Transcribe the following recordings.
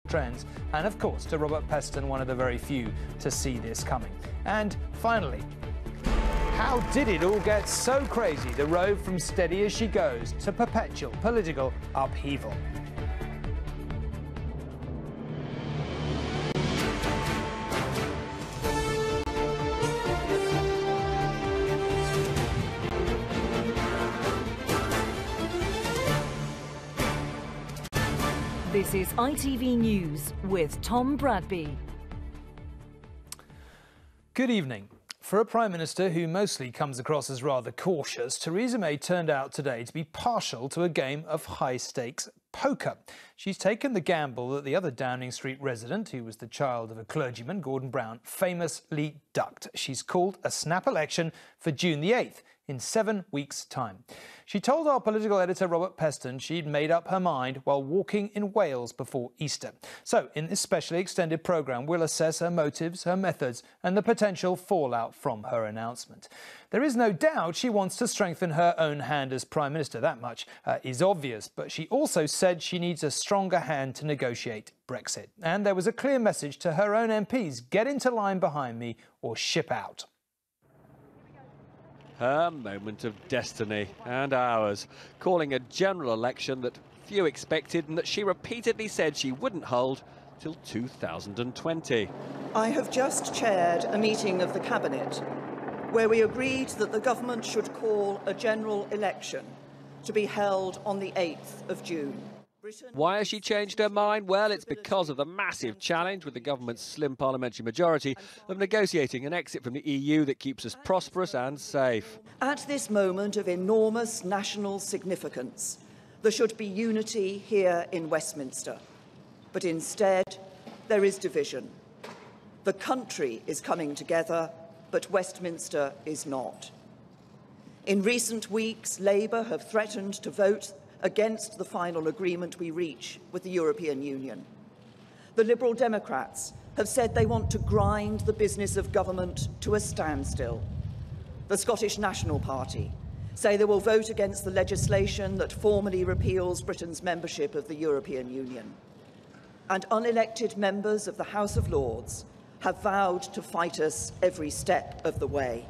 trends, and of course to Robert Peston, one of the very few to see this coming. And finally, how did it all get so crazy? The road from steady as she goes to perpetual political upheaval. This is ITV News with Tom Bradby. Good evening. For a Prime Minister who mostly comes across as rather cautious, Theresa May turned out today to be partial to a game of high-stakes poker. She's taken the gamble that the other Downing Street resident, who was the child of a clergyman, Gordon Brown, famously ducked. She's called a snap election for June the 8th, in 7 weeks' time. She told our political editor Robert Peston she'd made up her mind while walking in Wales before Easter. So, in this specially extended programme, we'll assess her motives, her methods and the potential fallout from her announcement. There is no doubt she wants to strengthen her own hand as Prime Minister. That much is obvious. But she also said she needs a stronger hand to negotiate Brexit. And there was a clear message to her own MPs: get into line behind me or ship out. Her moment of destiny, and ours, calling a general election that few expected and that she repeatedly said she wouldn't hold till 2020. I have just chaired a meeting of the Cabinet where we agreed that the government should call a general election to be held on the 8th of June. Why has she changed her mind? Well, it's because of the massive challenge with the government's slim parliamentary majority of negotiating an exit from the EU that keeps us prosperous and safe. At this moment of enormous national significance, there should be unity here in Westminster. But instead, there is division. The country is coming together, but Westminster is not. In recent weeks, Labour have threatened to vote against the final agreement we reach with the European Union. The Liberal Democrats have said they want to grind the business of government to a standstill. The Scottish National Party say they will vote against the legislation that formally repeals Britain's membership of the European Union. And unelected members of the House of Lords have vowed to fight us every step of the way.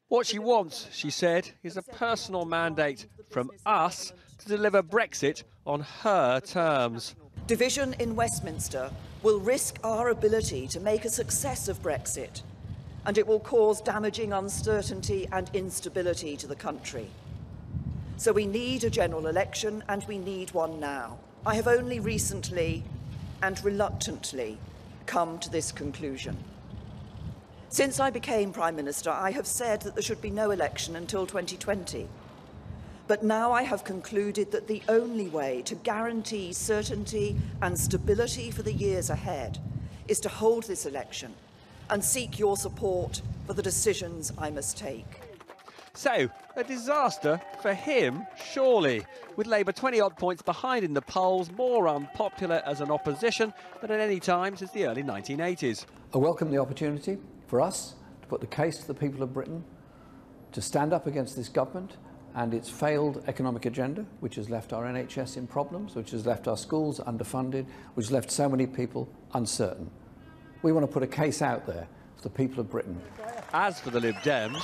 What she wants, she said, is a personal mandate from us to deliver Brexit on her terms. Division in Westminster will risk our ability to make a success of Brexit, and it will cause damaging uncertainty and instability to the country. So we need a general election, and we need one now. I have only recently and reluctantly come to this conclusion. Since I became Prime Minister, I have said that there should be no election until 2020. But now I have concluded that the only way to guarantee certainty and stability for the years ahead is to hold this election and seek your support for the decisions I must take. So, a disaster for him, surely, with Labour 20-odd points behind in the polls, more unpopular as an opposition than at any time since the early 1980s. I welcome the opportunity for us to put the case to the people of Britain, to stand up against this government and its failed economic agenda, which has left our NHS in problems, which has left our schools underfunded, which has left so many people uncertain. We want to put a case out there for the people of Britain. As for the Lib Dems,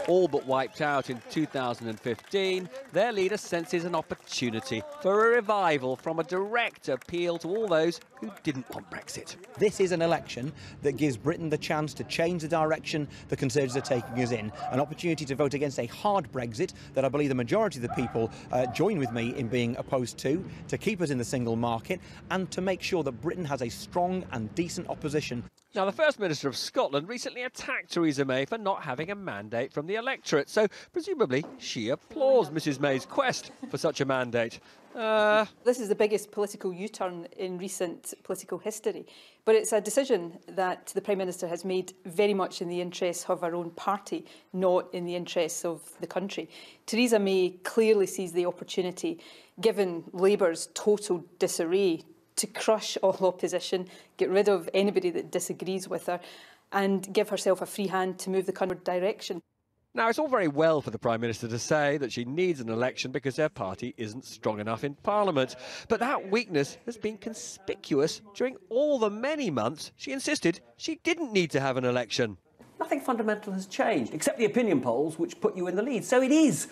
all but wiped out in 2015, their leader senses an opportunity for a revival from a direct appeal to all those who didn't want Brexit. This is an election that gives Britain the chance to change the direction the Conservatives are taking us in, an opportunity to vote against a hard Brexit that I believe the majority of the people join with me in being opposed to keep us in the single market, and to make sure that Britain has a strong and decent opposition. Now, the First Minister of Scotland recently attacked Theresa May for not having a mandate from the electorate, so presumably she applauds Mrs May's quest for such a mandate. This is the biggest political U-turn in recent political history, but it's a decision that the Prime Minister has made very much in the interests of her own party, not in the interests of the country. Theresa May clearly sees the opportunity, given Labour's total disarray, to crush all opposition, get rid of anybody that disagrees with her, and give herself a free hand to move the country direction. Now, it's all very well for the Prime Minister to say that she needs an election because her party isn't strong enough in Parliament. But that weakness has been conspicuous during all the many months she insisted she didn't need to have an election. Nothing fundamental has changed, except the opinion polls, which put you in the lead. So it is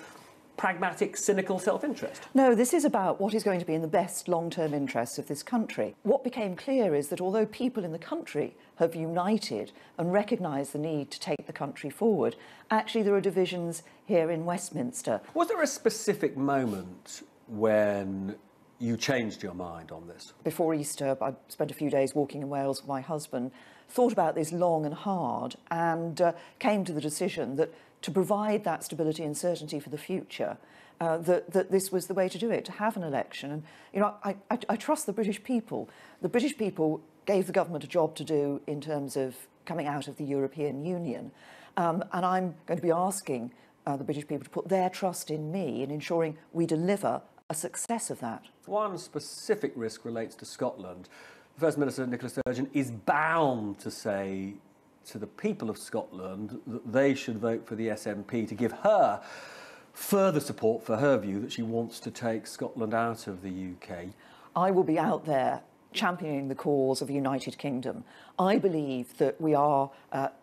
pragmatic, cynical self-interest. No, this is about what is going to be in the best long-term interests of this country. What became clear is that although people in the country have united and recognised the need to take the country forward, actually there are divisions here in Westminster. Was there a specific moment when you changed your mind on this? Before Easter, I spent a few days walking in Wales with my husband, thought about this long and hard, and came to the decision that to provide that stability and certainty for the future, that this was the way to do it, to have an election. And, you know, I trust the British people. The British people gave the government a job to do in terms of coming out of the European Union. And I'm going to be asking the British people to put their trust in me in ensuring we deliver a success of that. One specific risk relates to Scotland. First Minister Nicola Sturgeon is bound to say to the people of Scotland that they should vote for the SNP to give her further support for her view that she wants to take Scotland out of the UK. I will be out there championing the cause of a united kingdom. I believe that we are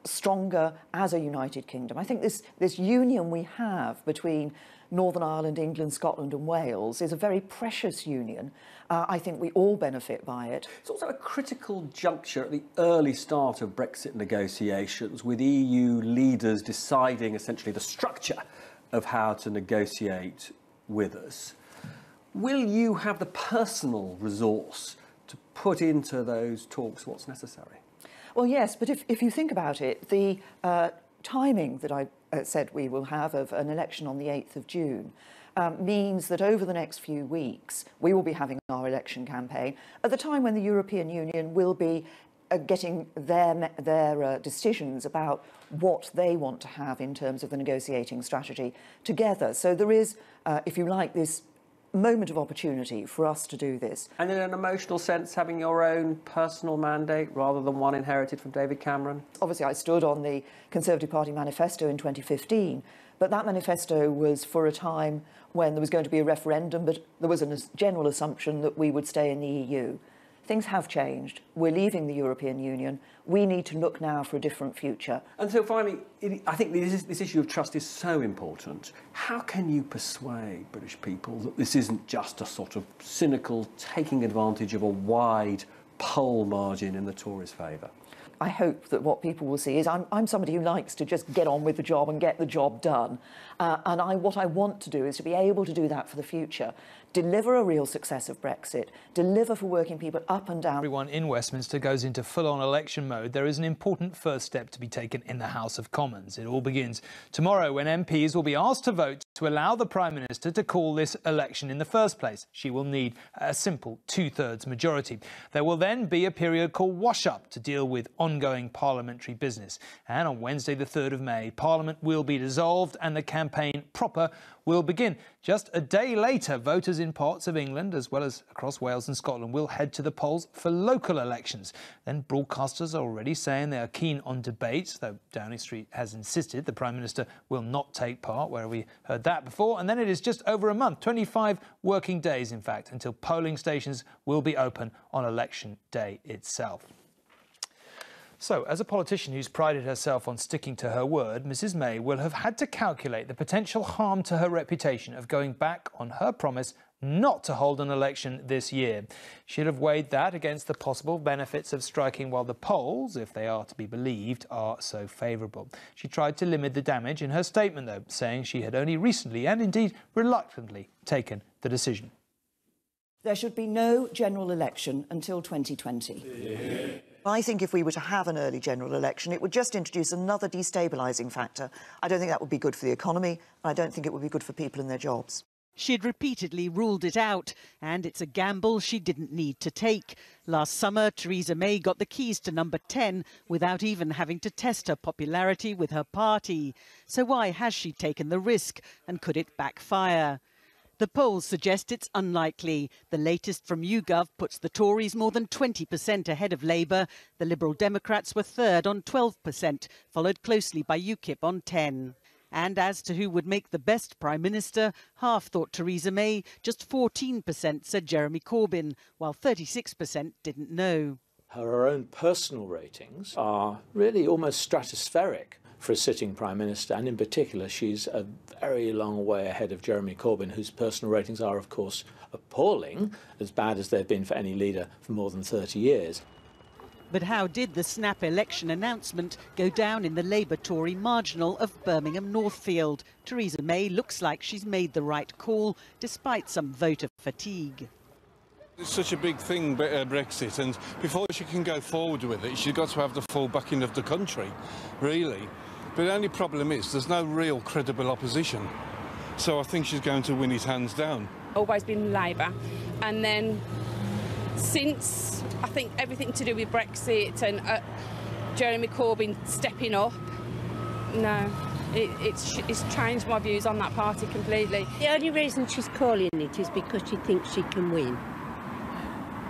stronger as a united kingdom. I think this union we have between Northern Ireland, England, Scotland and Wales is a very precious union. I think we all benefit by it. It's also a critical juncture at the early start of Brexit negotiations, with EU leaders deciding essentially the structure of how to negotiate with us. Will you have the personal resource to put into those talks what's necessary? Well, yes, but if you think about it, the timing that I said we will have of an election on the 8th of June means that over the next few weeks we will be having our election campaign at the time when the European Union will be getting their decisions about what they want to have in terms of the negotiating strategy together. So there is, if you like, this moment of opportunity for us to do this. And in an emotional sense, having your own personal mandate rather than one inherited from David Cameron? Obviously, I stood on the Conservative Party manifesto in 2015, but that manifesto was for a time when there was going to be a referendum, but there was a general assumption that we would stay in the EU. Things have changed. We're leaving the European Union. We need to look now for a different future. And so finally, I think this issue of trust is so important. How can you persuade British people that this isn't just a sort of cynical taking advantage of a wide poll margin in the Tories' favour? I hope that what people will see is I'm somebody who likes to just get on with the job and get the job done. What I want to do is to be able to do that for the future. Deliver a real success of Brexit, deliver for working people up and down. Everyone in Westminster goes into full-on election mode. There is an important first step to be taken in the House of Commons. It all begins tomorrow when MPs will be asked to vote to allow the Prime Minister to call this election in the first place. She will need a simple two-thirds majority. There will then be a period called wash-up to deal with ongoing parliamentary business. And on Wednesday, the 3rd of May, Parliament will be dissolved and the campaign proper will begin. Just a day later, voters in parts of England, as well as across Wales and Scotland, will head to the polls for local elections. Then broadcasters are already saying they are keen on debates, though Downing Street has insisted the Prime Minister will not take part, where we heard that before. And then it is just over a month, 25 working days, in fact, until polling stations will be open on election day itself. So, as a politician who's prided herself on sticking to her word, Mrs May will have had to calculate the potential harm to her reputation of going back on her promise not to hold an election this year. She'll have weighed that against the possible benefits of striking while the polls, if they are to be believed, are so favourable. She tried to limit the damage in her statement, though, saying she had only recently and indeed reluctantly taken the decision. There should be no general election until 2020. Yeah. I think if we were to have an early general election, it would just introduce another destabilising factor. I don't think that would be good for the economy, and I don't think it would be good for people and their jobs. She'd repeatedly ruled it out, and it's a gamble she didn't need to take. Last summer, Theresa May got the keys to number 10 without even having to test her popularity with her party. So why has she taken the risk, and could it backfire? The polls suggest it's unlikely. The latest from YouGov puts the Tories more than 20% ahead of Labour. The Liberal Democrats were third on 12%, followed closely by UKIP on 10%. And as to who would make the best Prime Minister, half thought Theresa May, just 14% said Jeremy Corbyn, while 36% didn't know. Her own personal ratings are really almost stratospheric for a sitting Prime Minister, and in particular she's a very long way ahead of Jeremy Corbyn, whose personal ratings are, of course, appalling, as bad as they've been for any leader for more than 30 years. But how did the snap election announcement go down in the Labour-Tory marginal of Birmingham Northfield? Theresa May looks like she's made the right call, despite some voter fatigue. It's such a big thing, Brexit, and before she can go forward with it, she's got to have the full backing of the country, really. But the only problem is there's no real credible opposition. So I think she's going to win it hands down. Always been Labour, and then since I think everything to do with Brexit and Jeremy Corbyn stepping up, no, it's changed my views on that party completely. The only reason she's calling it is because she thinks she can win,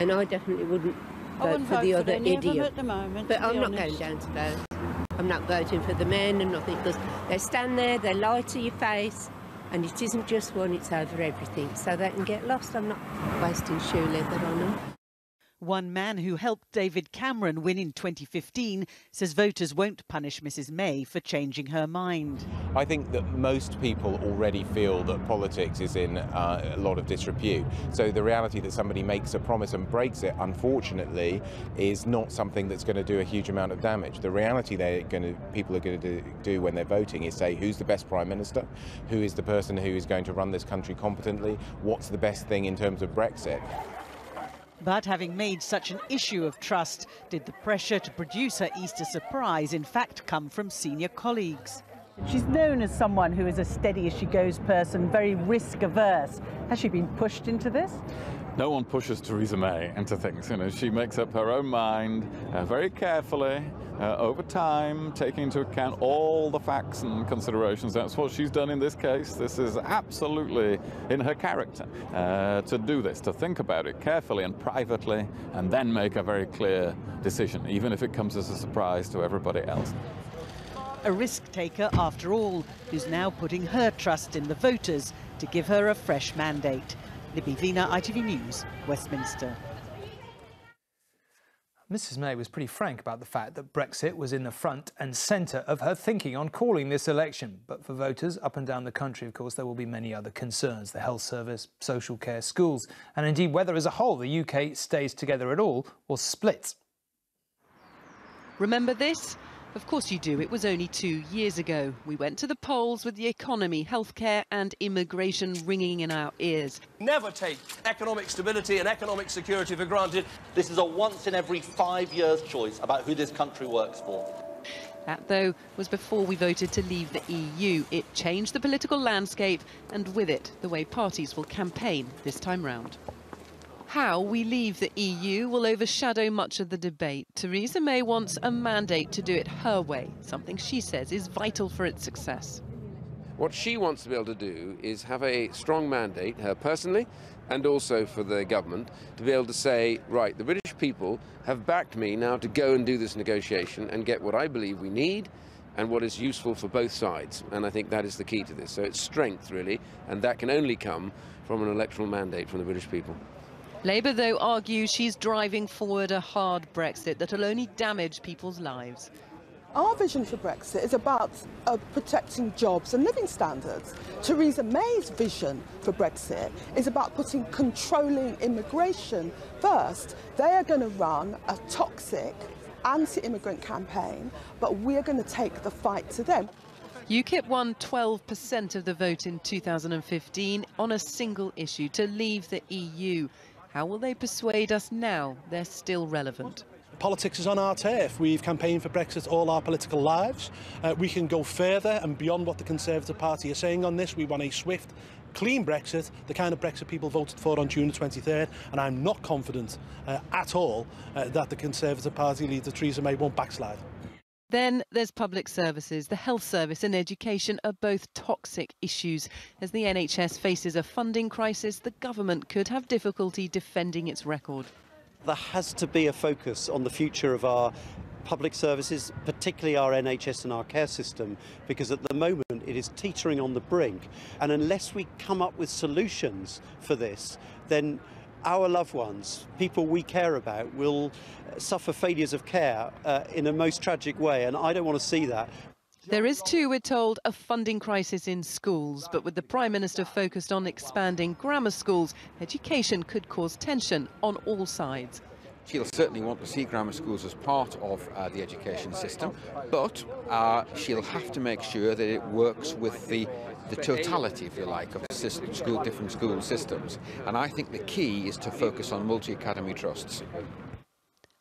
and I definitely wouldn't vote for the other idiot at the moment. But I'm not going down to vote. I'm not voting for the men and nothing, because they stand there, they lie to your face, and it isn't just one, it's over everything, so they can get lost. I'm not wasting shoe leather on them. One man who helped David Cameron win in 2015 says voters won't punish Mrs May for changing her mind. I think that most people already feel that politics is in a lot of disrepute. So the reality that somebody makes a promise and breaks it, unfortunately, is not something that's going to do a huge amount of damage. The reality people are going to do when they're voting is say who's the best Prime Minister, who is the person who is going to run this country competently, what's the best thing in terms of Brexit. But having made such an issue of trust, did the pressure to produce her Easter surprise in fact come from senior colleagues? She's known as someone who is a steady-as-she-goes person, very risk-averse. Has she been pushed into this? No one pushes Theresa May into things. You know, she makes up her own mind very carefully, over time, taking into account all the facts and considerations. That's what she's done in this case. This is absolutely in her character to do this, to think about it carefully and privately, and then make a very clear decision, even if it comes as a surprise to everybody else. A risk-taker, after all, who's now putting her trust in the voters to give her a fresh mandate. Libby Vina, ITV News, Westminster. Mrs May was pretty frank about the fact that Brexit was in the front and centre of her thinking on calling this election. But for voters up and down the country, of course, there will be many other concerns. The health service, social care, schools, and indeed whether as a whole the UK stays together at all or splits. Remember this? Of course you do. It was only 2 years ago. We went to the polls with the economy, healthcare and immigration ringing in our ears. Never take economic stability and economic security for granted. This is a once in every 5 years choice about who this country works for. That, though, was before we voted to leave the EU. It changed the political landscape and with it the way parties will campaign this time round. How we leave the EU will overshadow much of the debate. Theresa May wants a mandate to do it her way, something she says is vital for its success. What she wants to be able to do is have a strong mandate, her personally, and also for the government, to be able to say, right, the British people have backed me now to go and do this negotiation and get what I believe we need and what is useful for both sides. And I think that is the key to this. So it's strength, really, and that can only come from an electoral mandate from the British people. Labour, though, argues she's driving forward a hard Brexit that'll only damage people's lives. Our vision for Brexit is about protecting jobs and living standards. Theresa May's vision for Brexit is about controlling immigration first. They are going to run a toxic anti-immigrant campaign, but we're going to take the fight to them. UKIP won 12% of the vote in 2015 on a single issue, to leave the EU. How will they persuade us now they're still relevant? Politics is on our turf. We've campaigned for Brexit all our political lives. We can go further and beyond what the Conservative Party are saying on this. We want a swift, clean Brexit, the kind of Brexit people voted for on June the 23rd, and I'm not confident at all that the Conservative Party leader Theresa May won't backslide. Then there's public services. The health service and education are both toxic issues. As the NHS faces a funding crisis, the government could have difficulty defending its record. There has to be a focus on the future of our public services, particularly our NHS and our care system, because at the moment it is teetering on the brink. And unless we come up with solutions for this, then our loved ones, people we care about, will suffer failures of care in a most tragic way, and I don't want to see that. There is too, we're told, a funding crisis in schools, but with the Prime Minister focused on expanding grammar schools, education could cause tension on all sides. She'll certainly want to see grammar schools as part of the education system, but she'll have to make sure that it works with the totality, if you like, of different school systems. And I think the key is to focus on multi-academy trusts.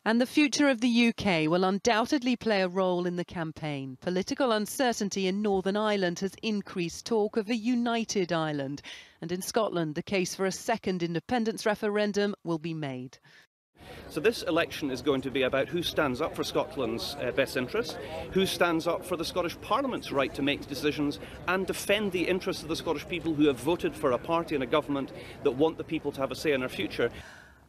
And the future of the UK will undoubtedly play a role in the campaign. Political uncertainty in Northern Ireland has increased talk of a united Ireland. And in Scotland, the case for a second independence referendum will be made. So this election is going to be about who stands up for Scotland's best interests, who stands up for the Scottish Parliament's right to make decisions and defend the interests of the Scottish people who have voted for a party and a government that want the people to have a say in their future.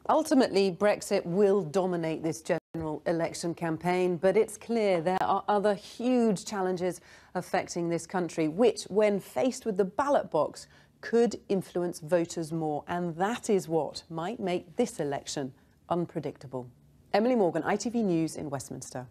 Ultimately, Brexit will dominate this general election campaign, but it's clear there are other huge challenges affecting this country, which, when faced with the ballot box, could influence voters more. And that is what might make this election unpredictable. Emily Morgan, ITV News in Westminster.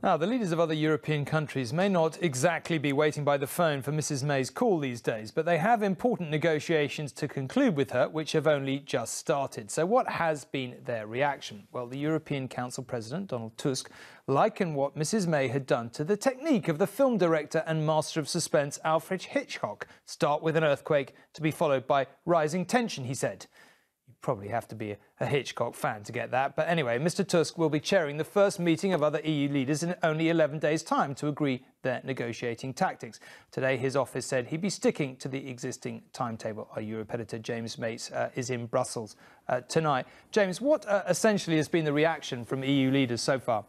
Now, the leaders of other European countries may not exactly be waiting by the phone for Mrs May's call these days, but they have important negotiations to conclude with her, which have only just started. So what has been their reaction? Well, the European Council President, Donald Tusk, likened what Mrs May had done to the technique of the film director and master of suspense Alfred Hitchcock. Start with an earthquake to be followed by rising tension, he said. Probably have to be a Hitchcock fan to get that. But anyway, Mr Tusk will be chairing the first meeting of other EU leaders in only 11 days' time to agree their negotiating tactics. Today, his office said he'd be sticking to the existing timetable. Our Europe editor, James Mates, is in Brussels tonight. James, what essentially has been the reaction from EU leaders so far?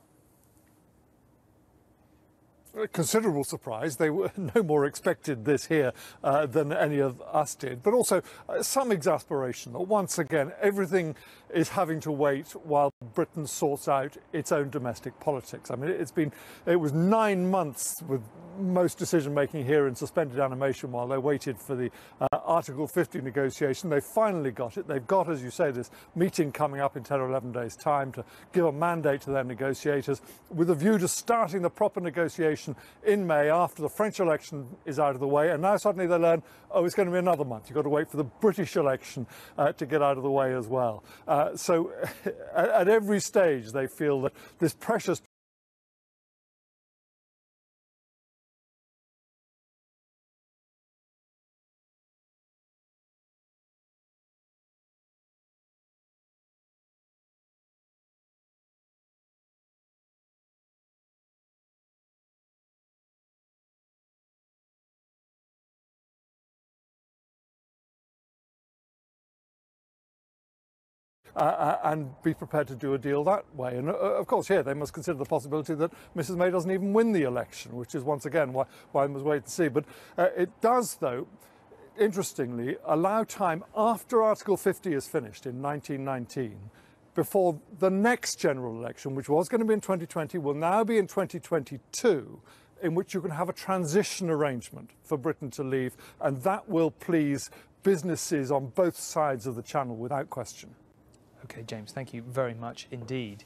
A considerable surprise. They were no more expected this here than any of us did, but also some exasperation that once again everything is having to wait while Britain sorts out its own domestic politics. I mean, it was 9 months with most decision making here in suspended animation while they waited for the Article 50 negotiation. They finally got it. They've got, as you say, this meeting coming up in 10 or 11 days' time to give a mandate to their negotiators with a view to starting the proper negotiation in May after the French election is out of the way. And now suddenly they learn, oh, it's going to be another month. You've got to wait for the British election to get out of the way as well. So at every stage they feel that this precious and be prepared to do a deal that way. And of course, here they must consider the possibility that Mrs May doesn't even win the election, which is once again why we must wait and see. But it does, though, interestingly, allow time after Article 50 is finished in 1919, before the next general election, which was going to be in 2020, will now be in 2022, in which you can have a transition arrangement for Britain to leave, and that will please businesses on both sides of the Channel without question. OK, James, thank you very much indeed.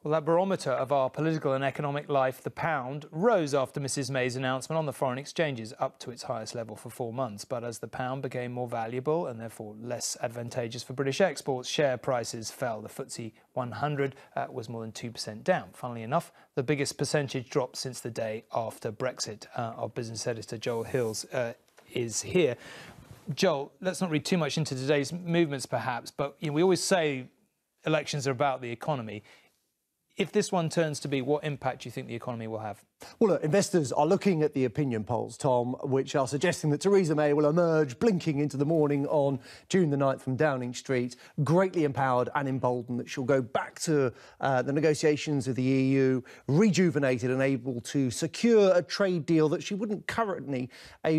Well, that barometer of our political and economic life, the pound, rose after Mrs May's announcement on the foreign exchanges, up to its highest level for 4 months. But as the pound became more valuable and therefore less advantageous for British exports, share prices fell. The FTSE 100 was more than 2% down. Funnily enough, the biggest percentage drop since the day after Brexit. Our business editor, Joel Hills, is here. Joel, let's not read too much into today's movements, perhaps, but we always say elections are about the economy. If this one turns to be, what impact do you think the economy will have? Well, look, investors are looking at the opinion polls, Tom, which are suggesting that Theresa May will emerge blinking into the morning on June the 9th from Downing Street, greatly empowered and emboldened, that she'll go back to the negotiations with the EU, rejuvenated and able to secure a trade deal that she wouldn't currently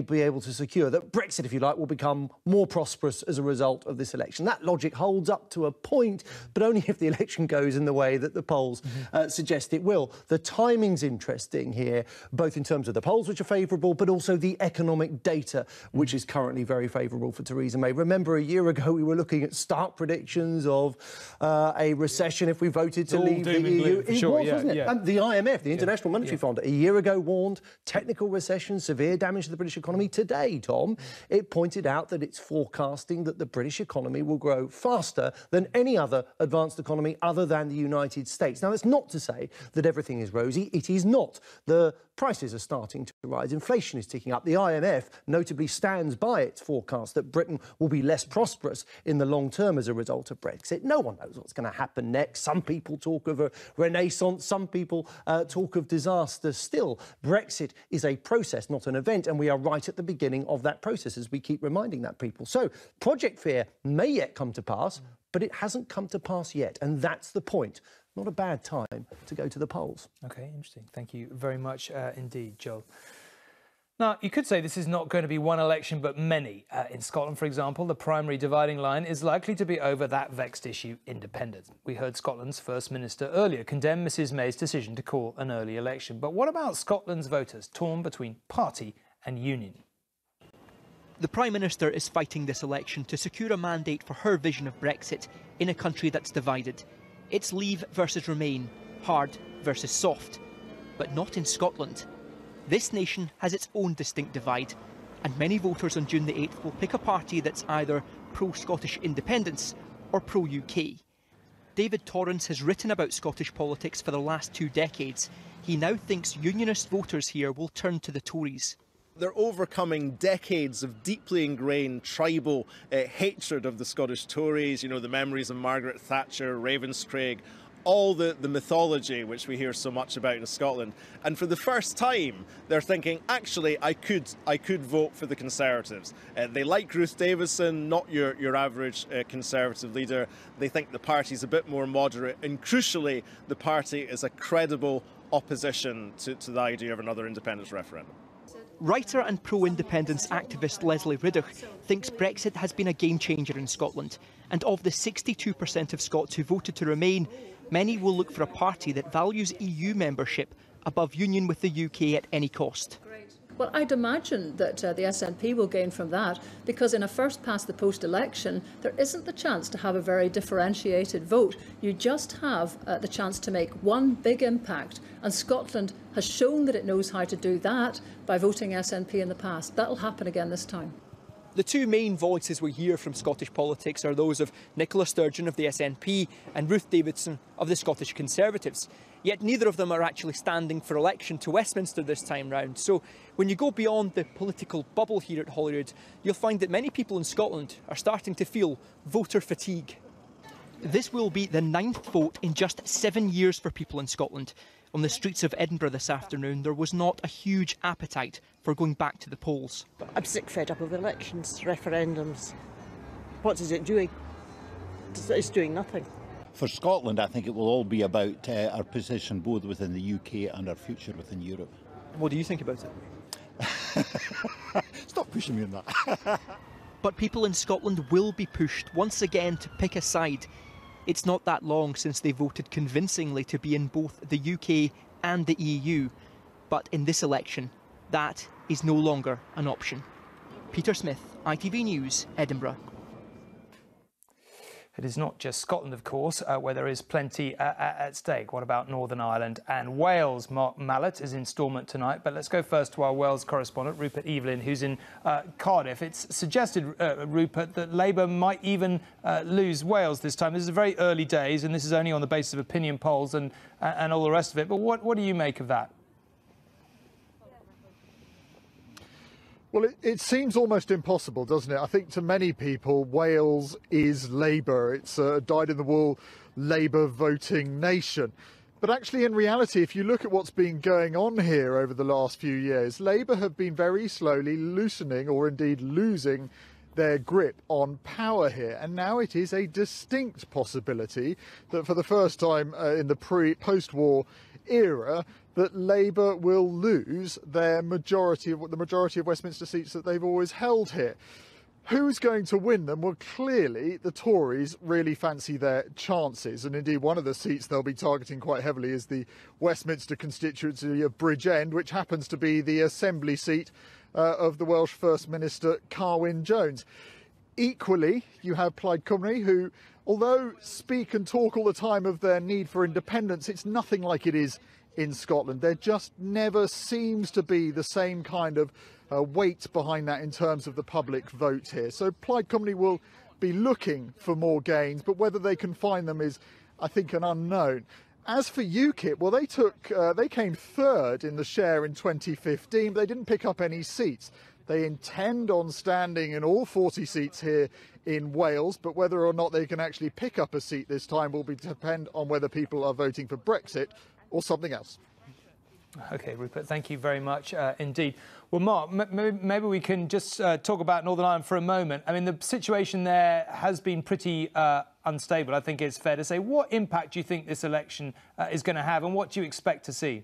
be able to secure, that Brexit, if you like, will become more prosperous as a result of this election. That logic holds up to a point, but only if the election goes in the way that the polls suggest it will. The timing's interesting here, both in terms of the polls, which are favourable, but also the economic data, which is currently very favourable for Theresa May. Remember, a year ago, we were looking at stark predictions of a recession if we voted to leave the EU. It was, wasn't it? And the IMF, the International Monetary Fund, a year ago warned technical recession, severe damage to the British economy. Today, Tom, it pointed out that it's forecasting that the British economy will grow faster than any other advanced economy other than the United States. Now, that's not to say that everything is rosy. It is not. The prices are starting to rise. Inflation is ticking up. The IMF notably stands by its forecast that Britain will be less prosperous in the long term as a result of Brexit. No one knows what's going to happen next. Some people talk of a renaissance. Some people talk of disaster. Still, Brexit is a process, not an event, and we are right at the beginning of that process, as we keep reminding that people. So, Project Fear may yet come to pass, but it hasn't come to pass yet, and that's the point. Not a bad time to go to the polls. OK, interesting. Thank you very much indeed, Joel. Now, you could say this is not going to be one election, but many. In Scotland, for example, the primary dividing line is likely to be over that vexed issue, independence. We heard Scotland's First Minister earlier condemn Mrs May's decision to call an early election. But what about Scotland's voters torn between party and union? The Prime Minister is fighting this election to secure a mandate for her vision of Brexit in a country that's divided. It's leave versus remain, hard versus soft. But not in Scotland. This nation has its own distinct divide, and many voters on June the 8th will pick a party that's either pro-Scottish independence or pro-UK. David Torrance has written about Scottish politics for the last 2 decades. He now thinks unionist voters here will turn to the Tories. They're overcoming decades of deeply ingrained tribal hatred of the Scottish Tories, you know, the memories of Margaret Thatcher, Ravenscraig, all the mythology which we hear so much about in Scotland. And for the first time, they're thinking, actually, I could vote for the Conservatives. They like Ruth Davidson, not your average Conservative leader. They think the party's a bit more moderate. And crucially, the party is a credible opposition to the idea of another independence referendum. Writer and pro-independence activist Leslie Riddoch thinks Brexit has been a game-changer in Scotland, and of the 62% of Scots who voted to remain, many will look for a party that values EU membership above union with the UK at any cost. Well, I'd imagine that the SNP will gain from that, because in a first-past-the-post election, there isn't the chance to have a very differentiated vote. You just have the chance to make one big impact, and Scotland has shown that it knows how to do that by voting SNP in the past. That'll happen again this time. The two main voices we hear from Scottish politics are those of Nicola Sturgeon of the SNP and Ruth Davidson of the Scottish Conservatives. Yet neither of them are actually standing for election to Westminster this time round. So when you go beyond the political bubble here at Holyrood, you'll find that many people in Scotland are starting to feel voter fatigue. This will be the 9th vote in just 7 years for people in Scotland. On the streets of Edinburgh this afternoon, there was not a huge appetite for going back to the polls. I'm sick fed up of elections, referendums. What is it doing? It's doing nothing. For Scotland, I think it will all be about our position both within the UK and our future within Europe. What do you think about it? Stop pushing me on that. But people in Scotland will be pushed once again to pick a side. It's not that long since they voted convincingly to be in both the UK and the EU. But in this election, that is no longer an option. Peter Smith, ITV News, Edinburgh. It is not just Scotland, of course, where there is plenty at stake. What about Northern Ireland and Wales? Mark Mallet is in Stormont tonight. But let's go first to our Wales correspondent, Rupert Evelyn, who's in Cardiff. It's suggested, Rupert, that Labour might even lose Wales this time. This is very early days, and this is only on the basis of opinion polls and all the rest of it. But what do you make of that? Well, it seems almost impossible, doesn't it? I think to many people, Wales is Labour. It's a dyed-in-the-wool Labour voting nation. But actually, in reality, if you look at what's been going on here over the last few years, Labour have been very slowly loosening, or indeed losing, their grip on power here. And now it is a distinct possibility that for the first time in the post-war era, that Labour will lose the majority of Westminster seats that they've always held here. Who's going to win them? Well, clearly the Tories really fancy their chances, and indeed one of the seats they'll be targeting quite heavily is the Westminster constituency of Bridgend, which happens to be the Assembly seat of the Welsh First Minister Carwyn Jones. Equally, you have Plaid Cymru, who, although speak and talk all the time of their need for independence, it's nothing like it is in Scotland. There just never seems to be the same kind of weight behind that in terms of the public vote here. So Plaid Cymru will be looking for more gains, but whether they can find them is, I think, an unknown. As for UKIP, well, they came third in the share in 2015, but they didn't pick up any seats. They intend on standing in all 40 seats here in Wales, but whether or not they can actually pick up a seat this time will depend on whether people are voting for Brexit or something else. OK, Rupert, thank you very much indeed. Well, Mark, maybe we can just talk about Northern Ireland for a moment. I mean, the situation there has been pretty unstable, I think it's fair to say. What impact do you think this election is going to have, and what do you expect to see?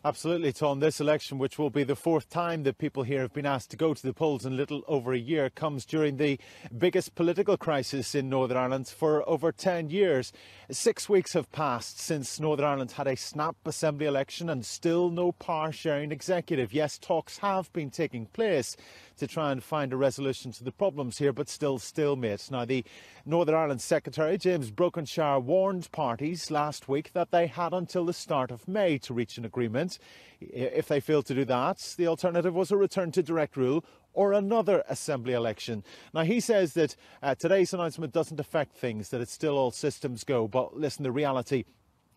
Absolutely, Tom. This election, which will be the fourth time that people here have been asked to go to the polls in little over a year, comes during the biggest political crisis in Northern Ireland for over 10 years. 6 weeks have passed since Northern Ireland had a snap assembly election and still no power-sharing executive. Yes, talks have been taking place to try and find a resolution to the problems here, but still stalemate. Now, the Northern Ireland Secretary, James Brokenshire, warned parties last week that they had until the start of May to reach an agreement. If they failed to do that, the alternative was a return to direct rule or another assembly election. Now, he says that today's announcement doesn't affect things, that it's still all systems go. But listen, the reality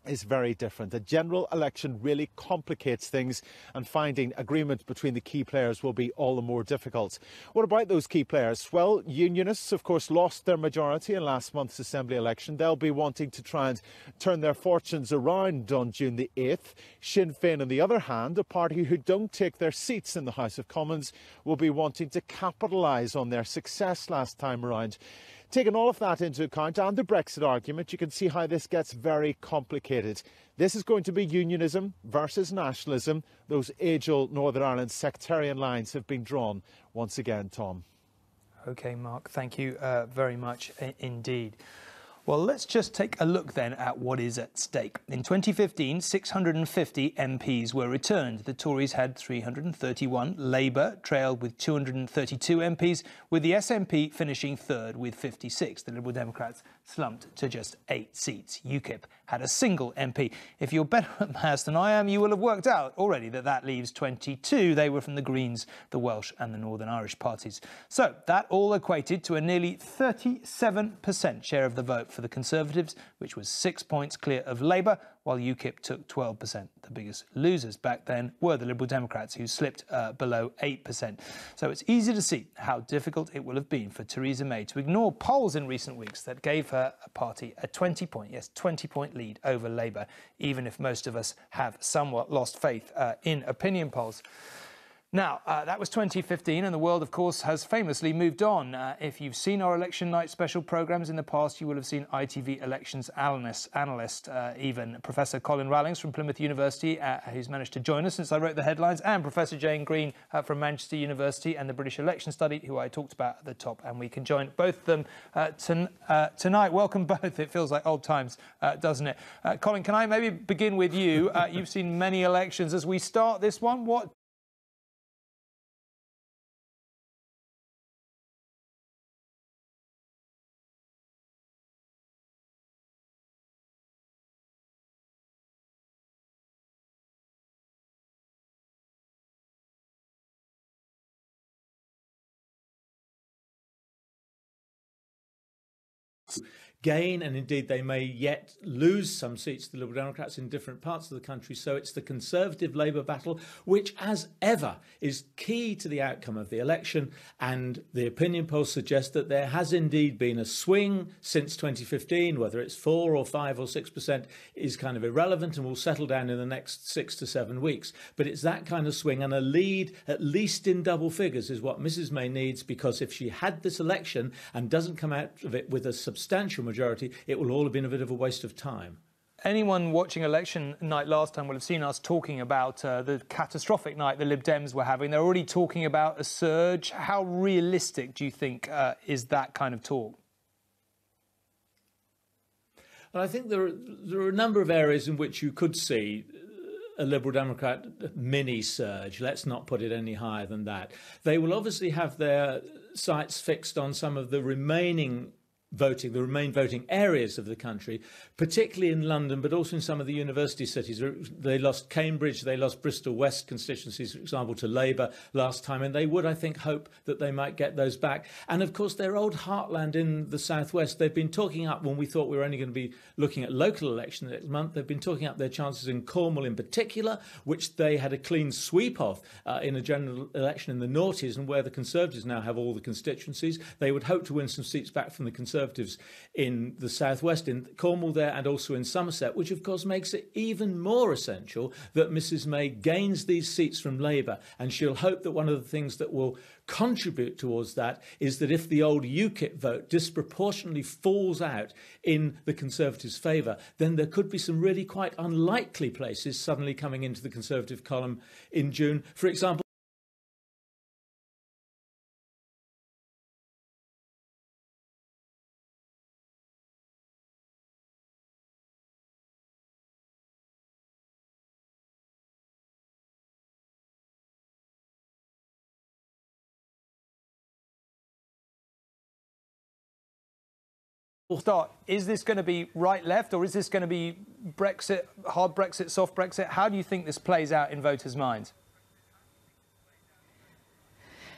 is very different. A general election really complicates things, and finding agreement between the key players will be all the more difficult. What about those key players? Well, Unionists, of course, lost their majority in last month's Assembly election. They'll be wanting to try and turn their fortunes around on June the 8th. Sinn Féin, on the other hand, a party who don't take their seats in the House of Commons, will be wanting to capitalise on their success last time around. Taking all of that into account and the Brexit argument, you can see how this gets very complicated. This is going to be unionism versus nationalism. Those age-old Northern Ireland sectarian lines have been drawn once again, Tom. OK, Mark, thank you very much indeed. Well, let's just take a look then at what is at stake. In 2015, 650 MPs were returned. The Tories had 331. Labour trailed with 232 MPs, with the SNP finishing third with 56. The Liberal Democrats slumped to just 8 seats. UKIP had a single MP. If you're better at maths than I am, you will have worked out already that that leaves 22. They were from the Greens, the Welsh and the Northern Irish parties. So that all equated to a nearly 37% share of the vote for the Conservatives, which was 6 points clear of Labour, while UKIP took 12%. The biggest losers back then were the Liberal Democrats, who slipped below 8%. So it's easy to see how difficult it will have been for Theresa May to ignore polls in recent weeks that gave her party a 20-point lead over Labour, even if most of us have somewhat lost faith in opinion polls. Now, that was 2015, and the world, of course, has famously moved on. If you've seen our election night special programmes in the past, you will have seen ITV elections analyst, even Professor Colin Rallings from Plymouth University, who's managed to join us since I wrote the headlines, and Professor Jane Green from Manchester University and the British Election Study, who I talked about at the top. And we can join both of them tonight. Welcome both. It feels like old times, doesn't it? Colin, can I maybe begin with you? You've seen many elections. As we start this one, what gain, and indeed they may yet lose some seats to the Liberal Democrats in different parts of the country. So it's the Conservative-Labour battle, which, as ever, is key to the outcome of the election. And the opinion polls suggest that there has indeed been a swing since 2015. Whether it's 4 or 5 or 6% is kind of irrelevant and will settle down in the next 6 to 7 weeks. But it's that kind of swing, and a lead, at least in double figures, is what Mrs May needs, because if she had this election and doesn't come out of it with a substantial majority, it will all have been a bit of a waste of time. Anyone watching election night last time will have seen us talking about the catastrophic night the Lib Dems were having. They're already talking about a surge. How realistic do you think is that kind of talk? Well, I think there are a number of areas in which you could see a Liberal Democrat mini surge. Let's not put it any higher than that. They will obviously have their sights fixed on some of the remaining voting areas of the country, particularly in London, but also in some of the university cities. They lost Cambridge, they lost Bristol West constituencies, for example, to Labour last time, and they would, I think, hope that they might get those back. And of course, their old heartland in the southwest, they've been talking up, when we thought we were only going to be looking at local elections next month, they've been talking up their chances in Cornwall in particular, which they had a clean sweep of in a general election in the noughties, and where the Conservatives now have all the constituencies. They would hope to win some seats back from the Conservatives in the southwest, in Cornwall there, and also in Somerset, which of course makes it even more essential that Mrs May gains these seats from Labour. And she'll hope that one of the things that will contribute towards that is that if the old UKIP vote disproportionately falls out in the Conservatives' favour, then there could be some really quite unlikely places suddenly coming into the Conservative column in June. For example, Start. Is this going to be right-left, or is this going to be Brexit, hard Brexit, soft Brexit? How do you think this plays out in voters' minds?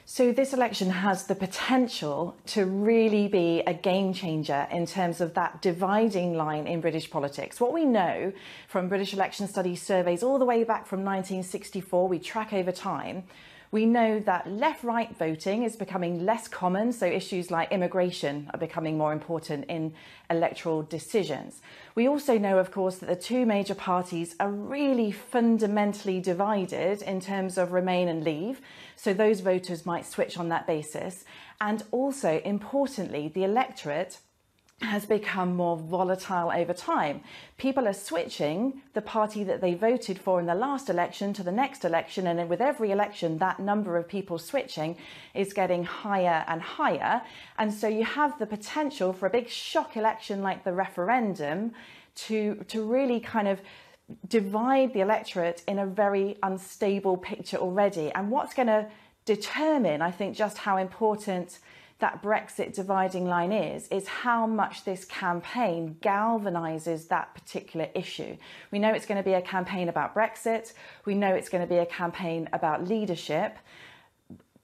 So this election has the potential to really be a game changer in terms of that dividing line in British politics. What we know from British election studies surveys all the way back from 1964, we track over time, we know that left-right voting is becoming less common, so issues like immigration are becoming more important in electoral decisions. We also know, of course, that the two major parties are really fundamentally divided in terms of Remain and Leave, so those voters might switch on that basis. And also, importantly, the electorate has become more volatile over time. People are switching the party that they voted for in the last election to the next election, and with every election that number of people switching is getting higher and higher. And so you have the potential for a big shock election like the referendum to really kind of divide the electorate in a very unstable picture already. And what's going to determine, I think, just how important that Brexit dividing line is how much this campaign galvanises that particular issue. We know it's going to be a campaign about Brexit. We know it's going to be a campaign about leadership.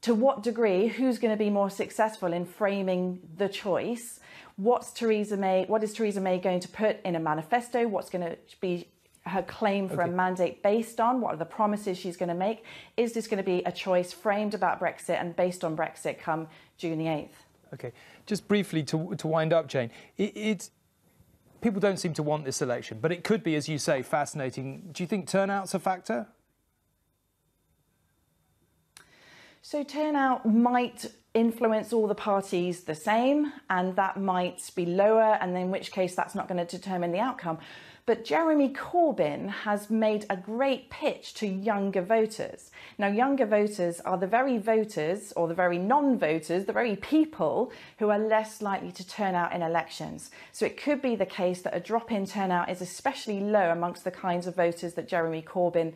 To what degree, who's going to be more successful in framing the choice? What is Theresa May going to put in a manifesto? What's going to be her claim for a mandate based on? What are the promises she's going to make? Is this going to be a choice framed about Brexit and based on Brexit come June the 8th? OK, just briefly to wind up, Jane, people don't seem to want this election, but it could be, as you say, fascinating. Do you think turnout's a factor? So turnout might influence all the parties the same, and that might be lower, and in which case that's not going to determine the outcome. But Jeremy Corbyn has made a great pitch to younger voters. Now, younger voters are the very voters, or the very non-voters, the very people who are less likely to turn out in elections. So it could be the case that a drop in turnout is especially low amongst the kinds of voters that Jeremy Corbyn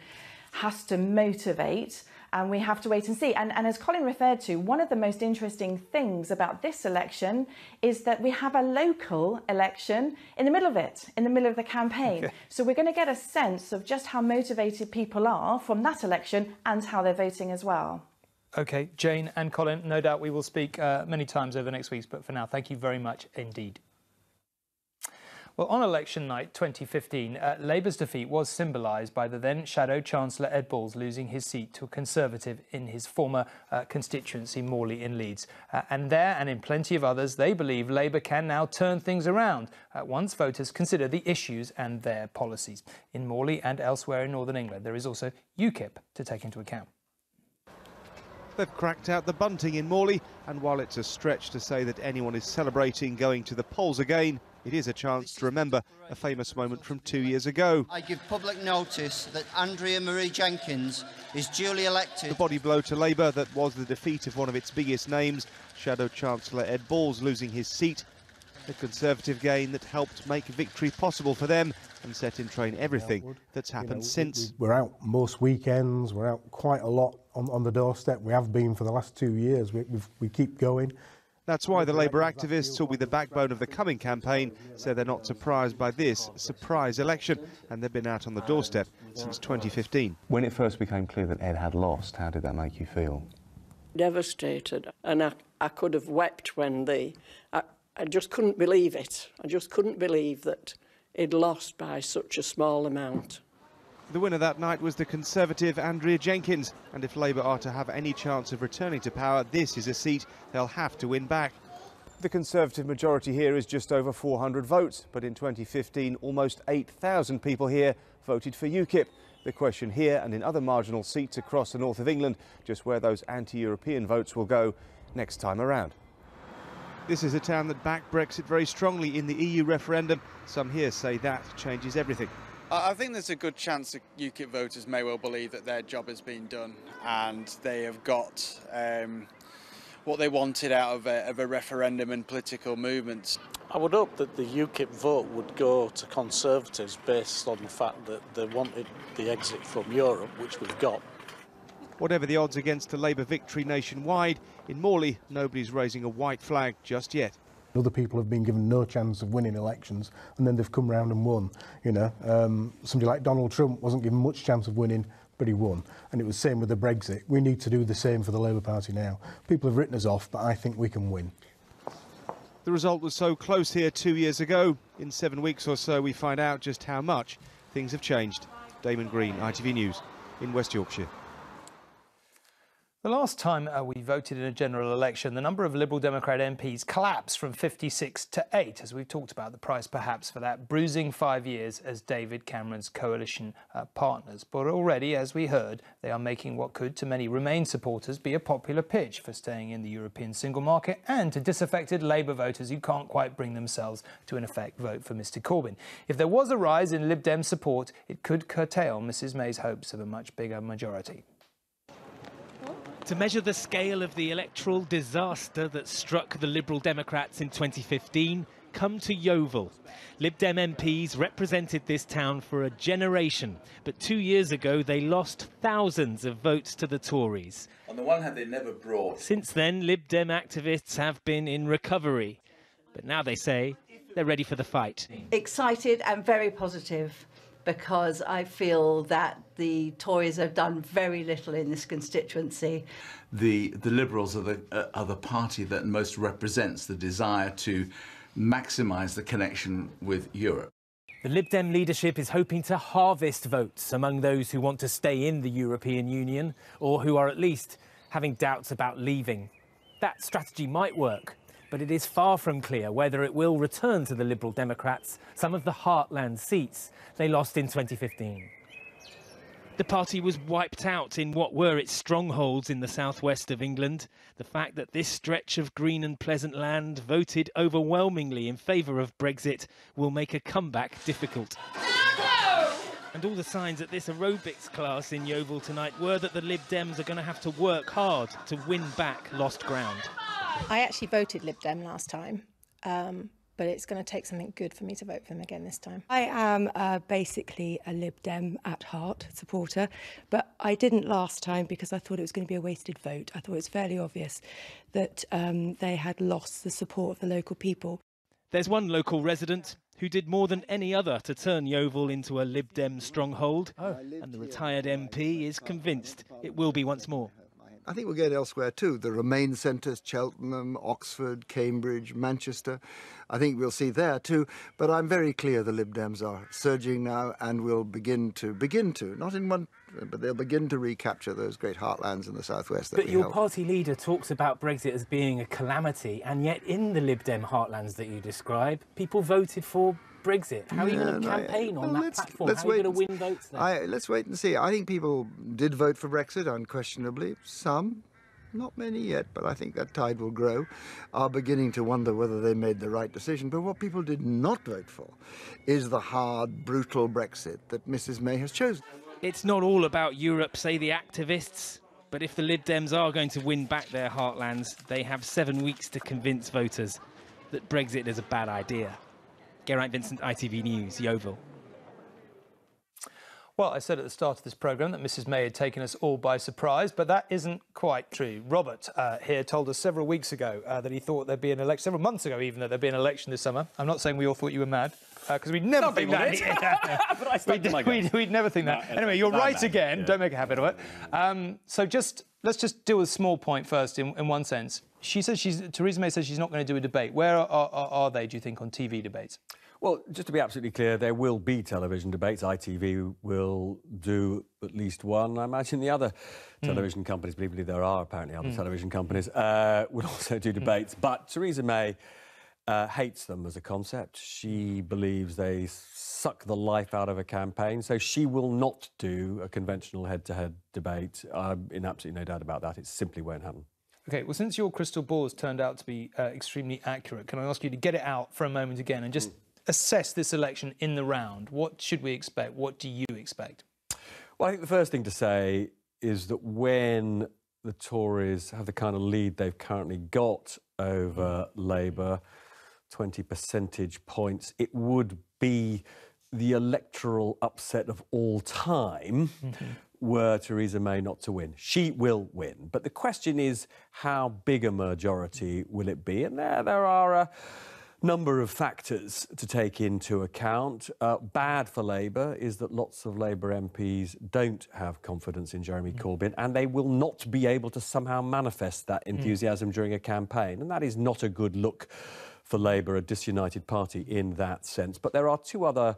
has to motivate. And we have to wait and see. And as Colin referred to, one of the most interesting things about this election is that we have a local election in the middle of it, in the middle of the campaign. Okay. So we're going to get a sense of just how motivated people are from that election and how they're voting as well. OK, Jane and Colin, no doubt we will speak many times over the next weeks. But for now, thank you very much indeed. Well, on election night 2015, Labour's defeat was symbolised by the then Shadow Chancellor Ed Balls losing his seat to a Conservative in his former constituency, Morley in Leeds. And there, and in plenty of others, they believe Labour can now turn things around once voters consider the issues and their policies. In Morley and elsewhere in northern England, there is also UKIP to take into account. They've cracked out the bunting in Morley, and while it's a stretch to say that anyone is celebrating going to the polls again, it is a chance to remember a famous moment from 2 years ago. I give public notice that Andrea Marie Jenkins is duly elected. The body blow to Labour that was the defeat of one of its biggest names, Shadow Chancellor Ed Balls losing his seat. A Conservative gain that helped make victory possible for them and set in train everything that's happened since. We're out most weekends, we're out quite a lot on the doorstep. We have been for the last 2 years. We keep going. That's why the Labour activists, who'll be the backbone of the coming campaign, say they're not surprised by this surprise election, and they've been out on the doorstep since 2015. When it first became clear that Ed had lost, how did that make you feel? Devastated, and I could have wept when I just couldn't believe it. I just couldn't believe that he'd lost by such a small amount. The winner that night was the Conservative Andrea Jenkins, and if Labour are to have any chance of returning to power, this is a seat they'll have to win back. The Conservative majority here is just over 400 votes, but in 2015 almost 8,000 people here voted for UKIP. The question here and in other marginal seats across the north of England, just where those anti-European votes will go next time around. This is a town that backed Brexit very strongly in the EU referendum. Some here say that changes everything. I think there's a good chance that UKIP voters may well believe that their job has been done and they have got what they wanted out of a referendum and political movements. I would hope that the UKIP vote would go to Conservatives based on the fact that they wanted the exit from Europe, which we've got. Whatever the odds against a Labour victory nationwide, in Morley, nobody's raising a white flag just yet. Other people have been given no chance of winning elections, and then they've come round and won. You know, somebody like Donald Trump wasn't given much chance of winning, but he won. And it was the same with the Brexit. We need to do the same for the Labour Party now. People have written us off, but I think we can win. The result was so close here 2 years ago. In 7 weeks or so, we find out just how much things have changed. Damon Green, ITV News, in West Yorkshire. The last time we voted in a general election, the number of Liberal Democrat MPs collapsed from 56 to 8, as we've talked about the price perhaps for that bruising 5 years as David Cameron's coalition partners. But already, as we heard, they are making what could, to many Remain supporters, be a popular pitch for staying in the European single market, and to disaffected Labour voters who can't quite bring themselves to, in effect, vote for Mr Corbyn. If there was a rise in Lib Dem support, it could curtail Mrs May's hopes of a much bigger majority. To measure the scale of the electoral disaster that struck the Liberal Democrats in 2015, come to Yeovil. Lib Dem MPs represented this town for a generation, but 2 years ago they lost thousands of votes to the Tories. On the one hand, they never brought... Since then, Lib Dem activists have been in recovery, but now they say they're ready for the fight. Excited and very positive, because I feel that the Tories have done very little in this constituency. The Liberals are the party that most represents the desire to maximise the connection with Europe. The Lib Dem leadership is hoping to harvest votes among those who want to stay in the European Union, or who are at least having doubts about leaving. That strategy might work, but it is far from clear whether it will return to the Liberal Democrats some of the heartland seats they lost in 2015. The party was wiped out in what were its strongholds in the southwest of England. The fact that this stretch of green and pleasant land voted overwhelmingly in favour of Brexit will make a comeback difficult. And all the signs at this aerobics class in Yeovil tonight were that the Lib Dems are going to have to work hard to win back lost ground. I actually voted Lib Dem last time, but it's going to take something good for me to vote for them again this time. I am basically a Lib Dem at heart supporter, but I didn't last time because I thought it was going to be a wasted vote. I thought it was fairly obvious that they had lost the support of the local people. There's one local resident who did more than any other to turn Yeovil into a Lib Dem stronghold, and the retired MP is convinced it will be once more. I think we'll get elsewhere too. The Remain centres, Cheltenham, Oxford, Cambridge, Manchester. I think we'll see there too. But I'm very clear the Lib Dems are surging now and will begin to, not in one, but they'll begin to recapture those great heartlands in the southwest that But we your held. party leader talks about Brexit as being a calamity, and yet in the Lib Dem heartlands that you describe, people voted for Brexit. How are you going to campaign on that platform? How are you going to win votes there? Let's wait and see. I think people did vote for Brexit, unquestionably. Some, not many yet, but I think that tide will grow, are beginning to wonder whether they made the right decision. But what people did not vote for is the hard, brutal Brexit that Mrs May has chosen. It's not all about Europe, say the activists. But if the Lib Dems are going to win back their heartlands, they have 7 weeks to convince voters that Brexit is a bad idea. Geraint Vincent, ITV News, Yeovil. Well, I said at the start of this programme that Mrs May had taken us all by surprise, but that isn't quite true. Robert here told us several weeks ago that he thought there'd be an election, several months ago even, that there'd be an election this summer. I'm not saying we all thought you were mad, because we'd never think that. But I stuck to my guns. We'd never think that. Anyway, you're right again. Yeah. Don't make a habit of it. So let's just deal with a small point first in one sense. She says Theresa May says she's not going to do a debate. Where are they, do you think, on TV debates? Well, just to be absolutely clear, there will be television debates. ITV will do at least one. I imagine the other television companies, believe me, there are apparently other television companies, will also do debates. But Theresa May hates them as a concept. She believes they suck the life out of a campaign. So she will not do a conventional head-to-head debate. In absolutely no doubt about that. It simply won't happen. OK, well, since your crystal ball has turned out to be extremely accurate, can I ask you to get it out for a moment again and just assess this election in the round? What should we expect? What do you expect? Well, I think the first thing to say is that when the Tories have the kind of lead they've currently got over Labour, 20 percentage points, it would be the electoral upset of all time were Theresa May not to win. She will win. But the question is, how big a majority will it be? And there are a number of factors to take into account. Bad for Labour is that lots of Labour MPs don't have confidence in Jeremy Corbyn, and they will not be able to somehow manifest that enthusiasm during a campaign. And that is not a good look for Labour, a disunited party in that sense. But there are two other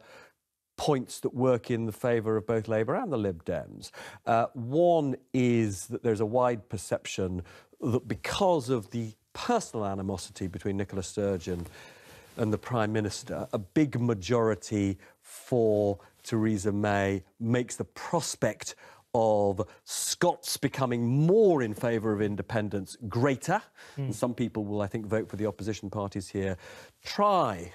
points that work in the favour of both Labour and the Lib Dems. One is that there's a wide perception that because of the personal animosity between Nicola Sturgeon and the Prime Minister, a big majority for Theresa May makes the prospect of Scots becoming more in favour of independence greater. And some people will, I think, vote for the opposition parties here. Try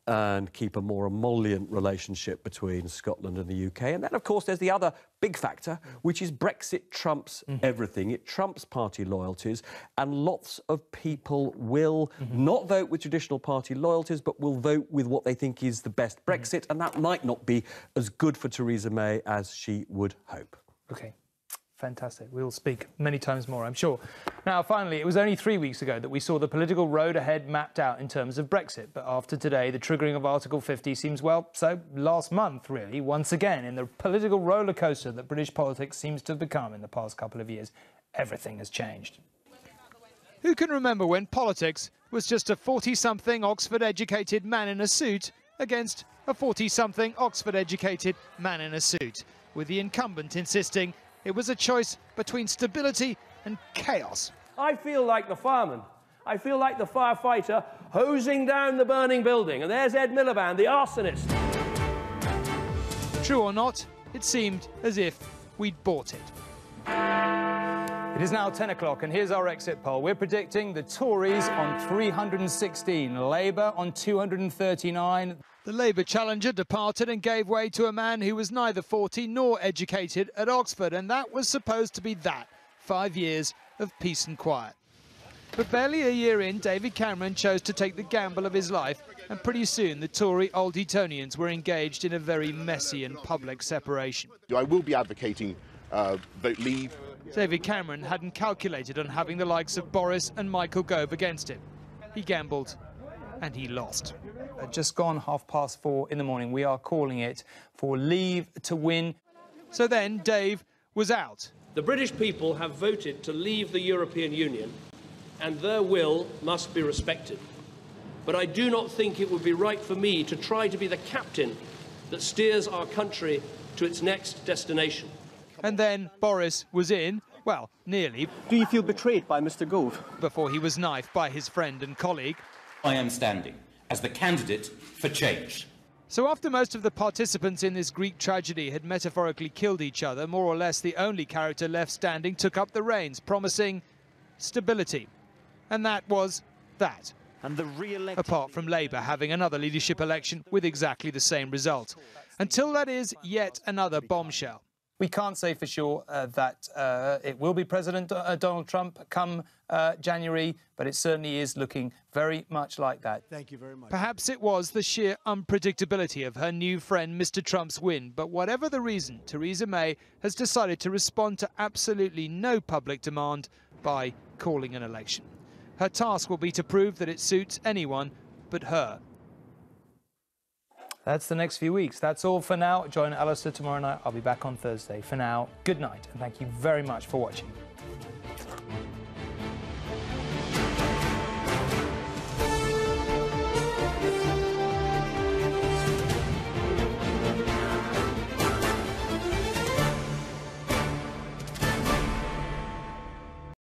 and keep a more emollient relationship between Scotland and the UK. And then, of course, there's the other big factor, which is Brexit trumps everything. It trumps party loyalties, and lots of people will not vote with traditional party loyalties, but will vote with what they think is the best Brexit, and that might not be as good for Theresa May as she would hope. OK. Fantastic. We'll speak many times more, I'm sure. Now, finally, it was only 3 weeks ago that we saw the political road ahead mapped out in terms of Brexit. But after today, the triggering of Article 50 seems, well, so last month, really, once again, in the political roller coaster that British politics seems to have become in the past couple of years, everything has changed. Who can remember when politics was just a 40-something Oxford-educated man in a suit against a 40-something Oxford-educated man in a suit, with the incumbent insisting it was a choice between stability and chaos. I feel like the fireman. I feel like the firefighter hosing down the burning building. And there's Ed Miliband, the arsonist. True or not, it seemed as if we'd bought it. It is now 10 o'clock, and here's our exit poll. We're predicting the Tories on 316, Labour on 239. The Labour challenger departed and gave way to a man who was neither 40 nor educated at Oxford, and that was supposed to be that, 5 years of peace and quiet. But barely a year in, David Cameron chose to take the gamble of his life, and pretty soon the Tory Old Etonians were engaged in a very messy and public separation. I will be advocating vote leave. David Cameron hadn't calculated on having the likes of Boris and Michael Gove against him. He gambled and he lost. Just gone 4:30 in the morning. We are calling it for Leave to Win. So then Dave was out. The British people have voted to leave the European Union, and their will must be respected. But I do not think it would be right for me to try to be the captain that steers our country to its next destination. And then Boris was in, well, nearly. Do you feel betrayed by Mr. Gove? Before he was knifed by his friend and colleague. I am standing as the candidate for change. So after most of the participants in this Greek tragedy had metaphorically killed each other, more or less the only character left standing took up the reins, promising stability. And that was that. And the apart from Labour having another leadership election with exactly the same result. Until that is yet another bombshell. We can't say for sure that it will be President Donald Trump come January, but it certainly is looking very much like that. Thank you very much. Perhaps it was the sheer unpredictability of her new friend Mr. Trump's win, but whatever the reason, Theresa May has decided to respond to absolutely no public demand by calling an election. Her task will be to prove that it suits anyone but her. That's the next few weeks. That's all for now. Join Alistair tomorrow night. I'll be back on Thursday. For now, good night, and thank you very much for watching.